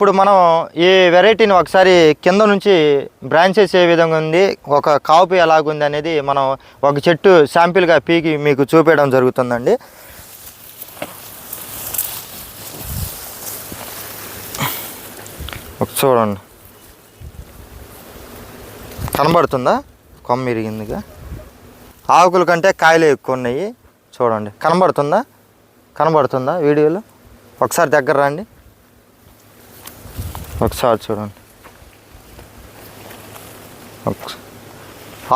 ఇప్పుడు మనం ఈ వెరైటీని ఒకసారి కింద నుంచి బ్రాంచెస్ ఏ విధంగా ఉంది, ఒక కాపు ఎలాగుంది అనేది మనం ఒక చెట్టు శాంపిల్గా పీకి మీకు చూపించడం జరుగుతుందండి. చూడండి, కనబడుతుందా? కొమ్మ ఇరిగిందిగా, ఆకుల కంటే కాయలు ఎక్కువ ఉన్నాయి. చూడండి, కనబడుతుందా వీడియోలో? ఒకసారి దగ్గర రండి, ఒకసారి చూడండి.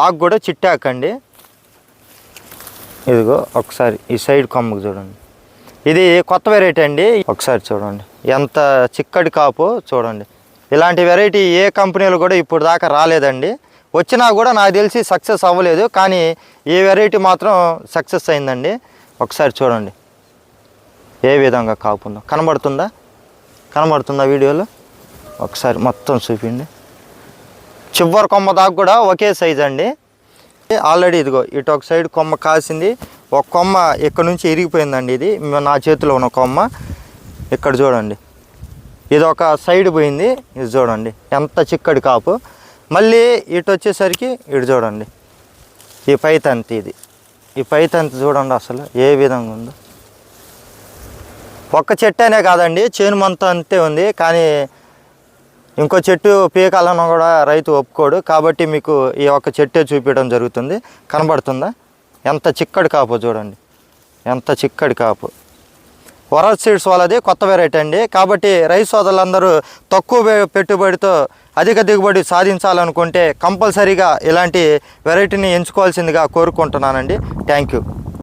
ఆకు కూడా చిట్టాకండి. ఇదిగో ఒకసారి ఈ సైడ్ కొమ్మకు చూడండి. ఇది కొత్త వెరైటీ అండి. ఒకసారి చూడండి ఎంత చిక్కటి కాపు చూడండి. ఇలాంటి వెరైటీ ఏ కంపెనీలు కూడా ఇప్పుడు దాకా రాలేదండి. వచ్చినా కూడా నాకు తెలిసి సక్సెస్ అవ్వలేదు, కానీ ఈ వెరైటీ మాత్రం సక్సెస్ అయిందండి. ఒకసారి చూడండి ఏ విధంగా కాపు ఉందో. కనబడుతుందా వీడియోలో? ఒకసారి మొత్తం చూపిండి. చివరి కొమ్మ దాకా కూడా ఒకే సైజ్ అండి. ఆల్రెడీ ఇదిగో ఇటు ఒక సైడ్ కొమ్మ కాసింది, ఒక కొమ్మ ఇక్కడ నుంచి ఇరిగిపోయిందండి. ఇది నా చేతిలో ఉన్న కొమ్మ. ఇక్కడ చూడండి, ఇది ఒక సైడ్ పోయింది. ఇది చూడండి ఎంత చిక్కడి కాపు. మళ్ళీ ఇటు వచ్చేసరికి ఇటు చూడండి ఈ పైతంతి. ఈ పైతంతి చూడండి అసలు ఏ విధంగా ఉందో. ఒక్క చెట్టు అనే కాదండి, చేను మొత్తం అంతే ఉంది. కానీ ఇంకో చెట్టు పీకాలన్నా కూడా రైతు ఒప్పుకోడు, కాబట్టి మీకు ఈ ఒక్క చెట్టే చూపించడం జరుగుతుంది. కనబడుతుందా ఎంత చిక్కడి కాపు? చూడండి ఎంత చిక్కడి కాపు. వరల్డ్ సీడ్స్ వాళ్ళది కొత్త వెరైటీ అండి. కాబట్టి రైతు సోదరులందరూ తక్కువ పెట్టుబడితో అధిక దిగుబడి సాధించాలనుకుంటే కంపల్సరీగా ఇలాంటి వెరైటీని ఎంచుకోవాల్సిందిగా కోరుకుంటున్నానండి. Thank you.